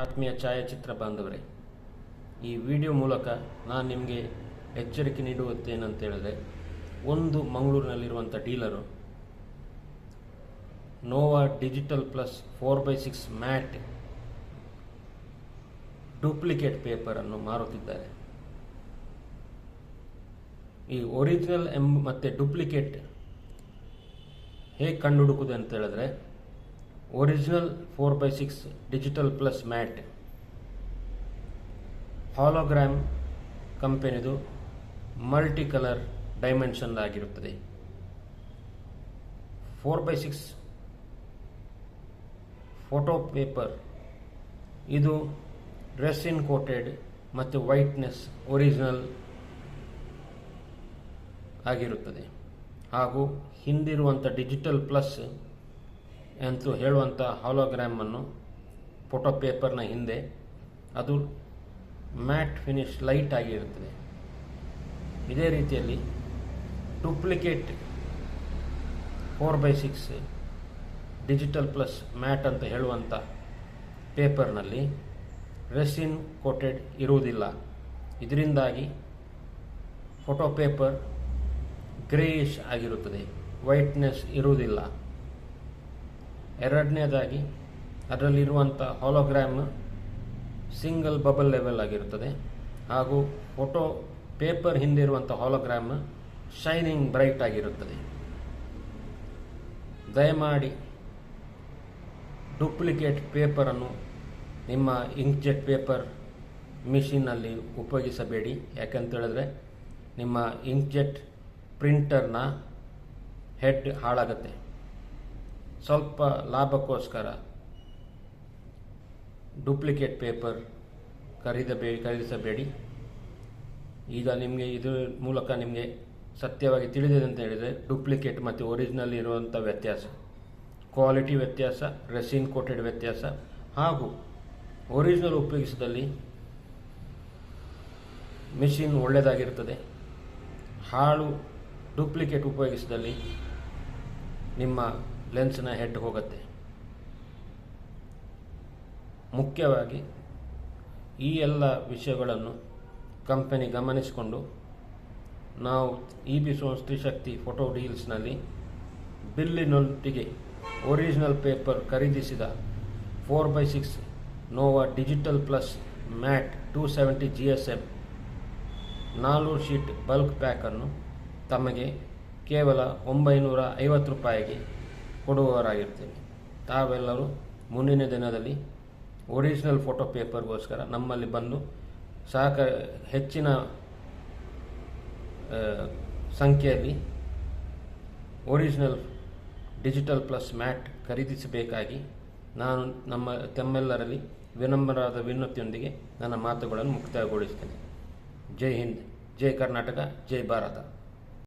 ಆತ್ಮೀಯ ಛಾಯಾಚಿತ್ರ ಬಾಂಧವರೇ, ಈ ವಿಡಿಯೋ ಮೂಲಕ ನಾನು ನಿಮಗೆ ಎಚ್ಚರಿಕೆ ನೀಡುವುದೇನಂತ ಹೇಳಿದ್ರೆ, ಒಂದು ಮಂಗಳೂರಿನಲ್ಲಿರುವಂಥ dealer Nova digital plus 4x6 matte duplicate ಪೇಪರನ್ನು ಮಾರುತ್ತಿದ್ದಾರೆ. ಈ ಒರಿಜಿನಲ್ ಮತ್ತು ಡೂಪ್ಲಿಕೇಟ್ ಹೇಗೆ ಕಂಡುಹುಡುಕುವುದು ಅಂತ ಹೇಳಿದ್ರೆ, original 4x6 digital plus matte hologram ಕಂಪೆನಿದು ಮಲ್ಟಿ ಕಲರ್ ಡೈಮೆನ್ಷನ್ ಆಗಿರುತ್ತದೆ. 4x6 ಫೋಟೋ ಪೇಪರ್ ಇದು ರೆಸಿನ್ ಕೋಟೆಡ್ ಮತ್ತು ವೈಟ್ನೆಸ್ ಒರಿಜಿನಲ್ ಆಗಿರುತ್ತದೆ. ಹಾಗೂ ಹಿಂದಿರುವಂಥ ಡಿಜಿಟಲ್ ಪ್ಲಸ್ ಎಂದು ಹೇಳುವಂಥ ಹಾಲೋಗ್ರಾಮನ್ನು ಫೋಟೋ ಪೇಪರ್ನ ಹಿಂದೆ ಅದು ಮ್ಯಾಟ್ ಫಿನಿಶ್ ಲೈಟ್ ಆಗಿರುತ್ತದೆ. ಇದೇ ರೀತಿಯಲ್ಲಿ duplicate 4x6 digital plus mat ಅಂತ ಹೇಳುವಂಥ ಪೇಪರ್ನಲ್ಲಿ ರೆಸಿನ್ ಕೋಟೆಡ್ ಇರುವುದಿಲ್ಲ. ಇದರಿಂದಾಗಿ ಫೋಟೋ ಪೇಪರ್ ಗ್ರೇಯಿಶ್ ಆಗಿರುತ್ತದೆ, ವೈಟ್ನೆಸ್ ಇರುವುದಿಲ್ಲ. ಎರಡನೇದಾಗಿ ಅದರಲ್ಲಿರುವಂಥ ಹಾಲೋಗ್ರಾಮ್ ಸಿಂಗಲ್ ಬಬಲ್ ಲೆವೆಲ್ ಆಗಿರುತ್ತದೆ. ಹಾಗೂ ಫೋಟೋ ಪೇಪರ್ ಹಿಂದೆ ಇರುವಂಥ ಹಾಲೋಗ್ರಾಮ್ ಶೈನಿಂಗ್ ಬ್ರೈಟ್ ಆಗಿರುತ್ತದೆ. ದಯಮಾಡಿ ಡೂಪ್ಲಿಕೇಟ್ ಪೇಪರನ್ನು ನಿಮ್ಮ ಇಂಕ್ಜೆಟ್ ಪೇಪರ್ ಮಿಷಿನಲ್ಲಿ ಉಪಯೋಗಿಸಬೇಡಿ. ಯಾಕಂತೇಳಿದ್ರೆ ನಿಮ್ಮ ಇಂಕ್ಜೆಟ್ ಪ್ರಿಂಟರ್ನ ಹೆಡ್ ಹಾಳಾಗುತ್ತೆ. ಸ್ವಲ್ಪ ಲಾಭಕ್ಕೋಸ್ಕರ ಡೂಪ್ಲಿಕೇಟ್ ಪೇಪರ್ ಖರೀದಿಸಬೇಡಿ. ಈಗ ನಿಮಗೆ ಇದರ ಮೂಲಕ ನಿಮಗೆ ಸತ್ಯವಾಗಿ ತಿಳಿದಿದೆ ಅಂತ ಹೇಳಿದರೆ, ಡೂಪ್ಲಿಕೇಟ್ ಮತ್ತು ಒರಿಜಿನಲ್ ಇರುವಂಥ ವ್ಯತ್ಯಾಸ, ಕ್ವಾಲಿಟಿ ವ್ಯತ್ಯಾಸ, ರೆಸಿನ್ ಕೋಟೆಡ್ ವ್ಯತ್ಯಾಸ, ಹಾಗೂ ಒರಿಜಿನಲ್ ಉಪಯೋಗಿಸಿದಲ್ಲಿ ಮಿಷಿನ್ ಒಳ್ಳೆಯದಾಗಿರ್ತದೆ. ಹಾಳು ಡೂಪ್ಲಿಕೇಟ್ ಉಪಯೋಗಿಸಿದಲ್ಲಿ ನಿಮ್ಮ ಲೆನ್ಸ್ನ ಹೆಡ್ ಹೋಗುತ್ತೆ. ಮುಖ್ಯವಾಗಿ ಈ ಎಲ್ಲ ವಿಷಯಗಳನ್ನು ಕಂಪನಿ ಗಮನಿಸಿಕೊಂಡು ನಾವು EB ಸೋನ್ಸ್ ತ್ರಿಶಕ್ತಿ ಫೋಟೋ ಡೀಲ್ಸ್ನಲ್ಲಿ ಬಿಲ್ಲಿನೊಟ್ಟಿಗೆ ಒರಿಜಿನಲ್ ಪೇಪರ್ ಖರೀದಿಸಿದ 4x6 Nova digital plus matte 270 GSM 4 sheet bulk ಪ್ಯಾಕನ್ನು ತಮಗೆ ಕೇವಲ 950 ರೂಪಾಯಿಗೆ ಕೊಡುವವರಾಗಿರ್ತೀವಿ. ತಾವೆಲ್ಲರೂ ಮುಂದಿನ ದಿನದಲ್ಲಿ ಒರಿಜಿನಲ್ ಫೋಟೋ ಪೇಪರ್ಗೋಸ್ಕರ ನಮ್ಮಲ್ಲಿ ಬಂದು ಹೆಚ್ಚಿನ ಸಂಖ್ಯೆಯಲ್ಲಿ ಒರಿಜಿನಲ್ ಡಿಜಿಟಲ್ ಪ್ಲಸ್ ಮ್ಯಾಟ್ ಖರೀದಿಸಬೇಕಾಗಿ ನಾನು ತಮ್ಮೆಲ್ಲರಲ್ಲಿ ವಿನಮ್ರವಾದ ವಿನಂತಿಯೊಂದಿಗೆ ನನ್ನ ಮಾತುಗಳನ್ನು ಮುಕ್ತಾಯಗೊಳಿಸ್ತೇನೆ. ಜೈ ಹಿಂದ್, ಜೈ ಕರ್ನಾಟಕ, ಜೈ ಭಾರತ.